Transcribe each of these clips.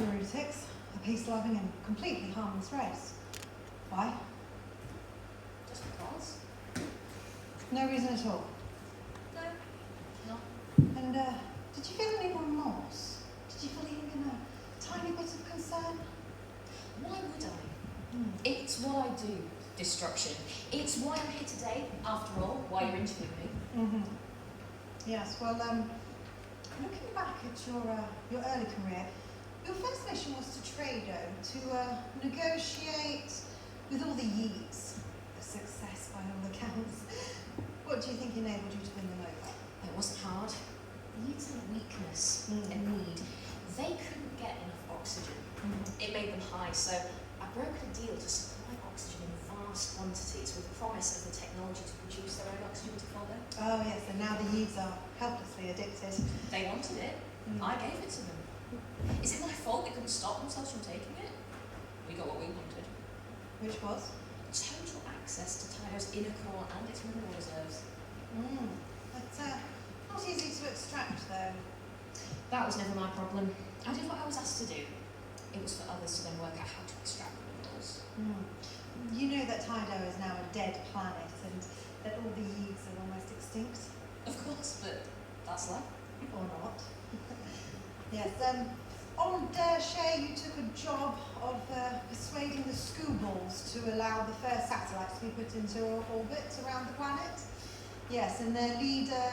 heretics, a peace-loving and completely harmless race. Why? Just because? No reason at all. No. No. And did you feel any remorse? Did you feel even a tiny bit of concern? Why would I? It's what I do, destruction. It's why I'm here today, after all, why you're interviewing me. Yes, well, looking back at your early career, your first mission was to Trado, to negotiate with all the Yeats. A success by all accounts. What do you think enabled you to win them over? It wasn't hard. The Yeats had a weakness, a need. They couldn't get enough oxygen. It made them high, so I brokered a deal to supply oxygen in vast quantities with the promise of the technology to produce their own oxygen to follow. Oh yes, and now the Yeats are helplessly addicted. They wanted it. I gave it to them. Is it my fault they couldn't stop themselves from taking it? We got what we wanted. Which was? Total access to Tydo's inner core and its mineral reserves. But not easy to extract though. That was never my problem. I did what I was asked to do. It was for others to then work out how to extract the minerals. You know that Tydo is now a dead planet and that all the Yeats are almost extinct? Of course, but that's life. Or not. Yes, on Dershey you took a job of persuading the Scooballs to allow the first satellites to be put into orbit around the planet. Yes, and their leader,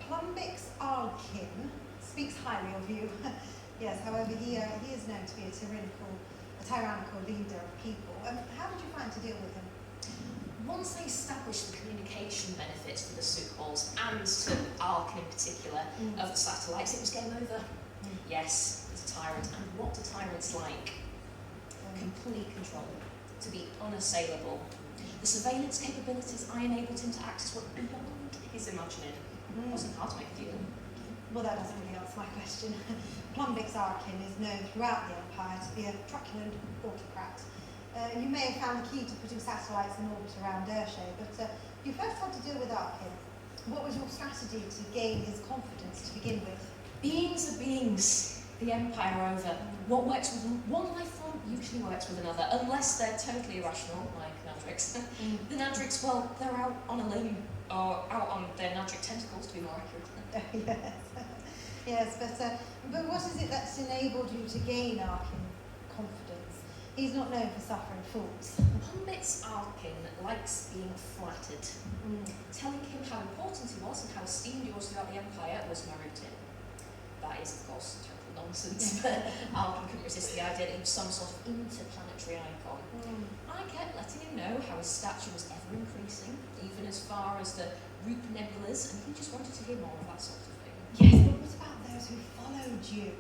Plumbix Arkin, speaks highly of you. Yes, however, he is known to be a tyrannical leader of people. How did you find to deal with him? Once they established the communication benefits for the Scooballs and to Arkin in particular of the satellites, it was game over. Yes, he's a tyrant. And what do tyrants like? Complete control. To be unassailable. The surveillance capabilities I enabled him to access were beyond his imagining. It wasn't hard to make a deal. Well, that doesn't really answer my question. Plumbix Arkin is known throughout the Empire to be a truculent autocrat. You may have found the key to putting satellites in orbit around Dershey, but you first had to deal with Arkin. What was your strategy to gain his confidence to begin with? Beings are beings. The Empire over. What works with one life form usually works with another, unless they're totally irrational, like Nadrix. The Nadrix, well, they're out on a limb, or out on their Nadric tentacles, to be more accurate. Yes, but what is it that's enabled you to gain Arkin confidence? He's not known for suffering fools. Plumbix Arkin likes being flattered. Telling him how important he was and how esteemed he was throughout the Empire was my routine. That is, of course, total nonsense, but Arkin couldn't resist the idea that he was some sort of interplanetary icon. I kept letting him know how his stature was ever increasing, even as far as the Roop Nebulas, and he just wanted to hear more of that sort of thing. Yes, but what about those who followed you?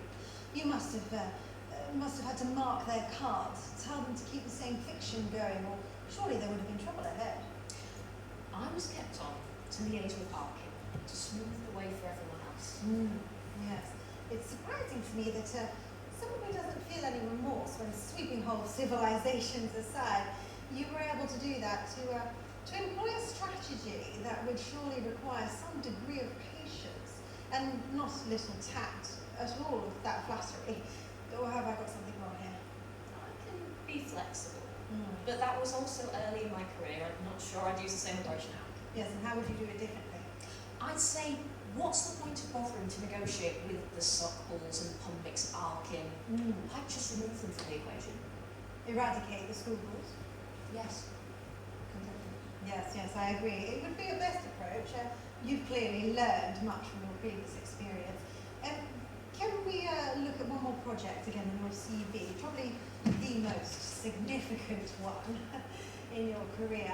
You must have had to mark their cards, tell them to keep the same fiction going, or surely there would have been trouble ahead. I was kept on to liaise with Arkin, to smooth the way for everyone else. Yes, it's surprising to me that someone who doesn't feel any remorse when sweeping whole civilizations aside, you were able to do that, to employ a strategy that would surely require some degree of patience and not little tact at all, with that flattery. Or have I got something wrong here? I can be flexible, but that was also early in my career. I'm not sure I'd use the same approach now. Yes, and how would you do it differently? I'd say, what's the point of bothering to negotiate with the Suckballs and Plumbix Arkin? I'd just remove them from the equation. Eradicate the Scooballs? Yes. Yes, I agree. It would be a best approach. You've clearly learned much from your previous experience. Can we look at one more project again in your CV? Probably the most significant one in your career.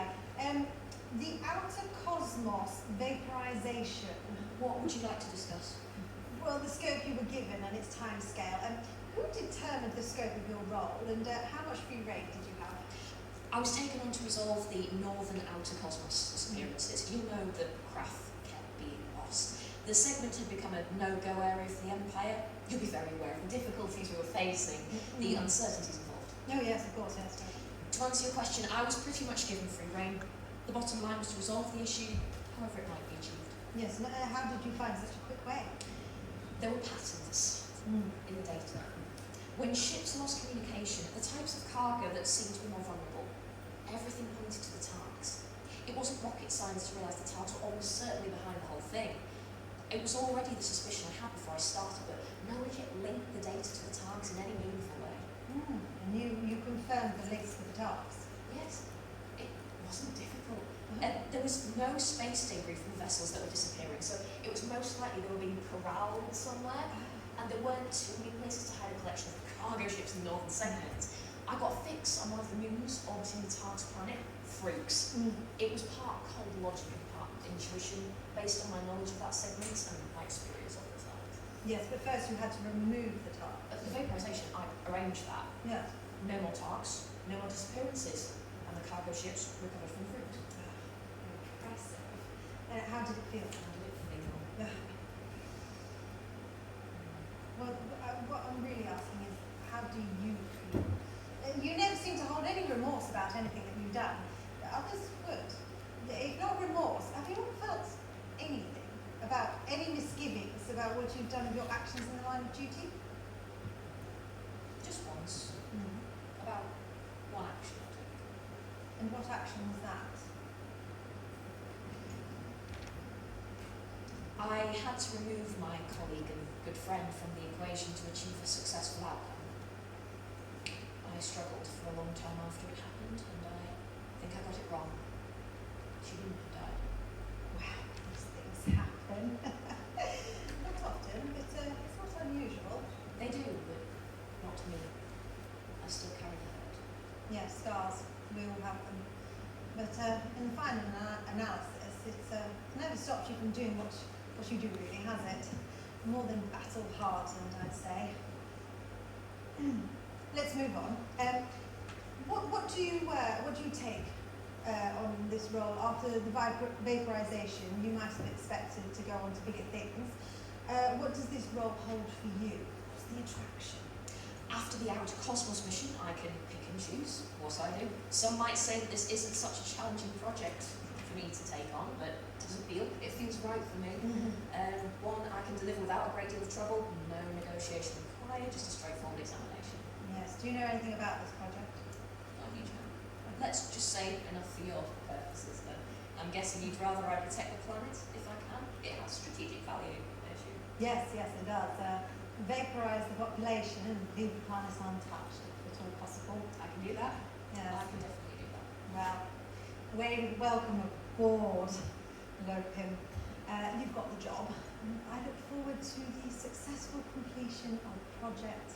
The outer cosmos vaporization. What would you like to discuss? Well, the scope you were given and its time scale. Who determined the scope of your role, and how much free rein did you have? I was taken on to resolve the northern outer cosmos disappearances. You know the craft kept being lost. The segment had become a no-go area for the Empire. You'll be very aware of the difficulties we were facing, the uncertainties involved. Oh yes, of course, yes. To answer your question, I was pretty much given free rein. The bottom line was to resolve the issue, however it might be achieved. Yes, and how did you find such a quick way? There were patterns in the data. When ships lost communication, the types of cargo that seemed to be more vulnerable, everything pointed to the targs. It wasn't rocket science to realise the targs were almost certainly behind the whole thing. It was already the suspicion I had before I started, but no one yet linked the data to the targs in any meaningful way. And you confirmed the links to the targs? Yes, it wasn't difficult. There was no space debris from vessels that were disappearing, so it was most likely they were being corralled somewhere, and there weren't too many places to hide a collection of cargo ships in the northern segment. I got a fix on one of the moons orbiting the Targs planet, Freaks. It was part cold logic and part intuition, based on my knowledge of that segment and my experience of the Targs. Yes, but first you had to remove the targs. But the vaporisation, I arranged that. Yes. No more Targs, no more disappearances, and the cargo ships recovered from Freaks. Impressive. How did it feel? How did it feel? Yeah. Well, what I'm really asking is, how do you feel? You never seem to hold any remorse about anything that you've done. Others would. If not remorse, have you ever felt anything about any misgivings about what you've done with your actions in the line of duty? Just once. About one action I took. And what action was that? I had to remove my colleague and good friend from the equation to achieve a successful outcome. I struggled for a long time after it happened, and I think I got it wrong. She wouldn't have died. Wow, these things happen. Not often, but it's not unusual. They do, but not to me. I still carry the hurt. Yes, scars, we all have them. But in the final analysis, it's never stopped you from doing what you do, really, has it? More than battle-hardened, I'd say. Let's move on. What do you take on this role after the vaporization? You might have expected to go on to bigger things. What does this role hold for you? What's the attraction? After the outer cosmos mission, I can pick and choose what I do. Some might say that this isn't such a challenging project for me to take on, but it doesn't feel. It feels right for me. One I can deliver without a great deal of trouble, no negotiation required, just a straightforward examination. Yes. Do you know anything about this project? Not a huge amount. Let's just say enough for your purposes, but I'm guessing you'd rather I protect the planet if I can. It has strategic value, don't you? Yes, it does. Vaporize the population and leave the planet untouched, if at all possible. I can do that. Yes. I can definitely do that. Well, welcome aboard, Lopim. You've got the job. I look forward to the successful completion of Project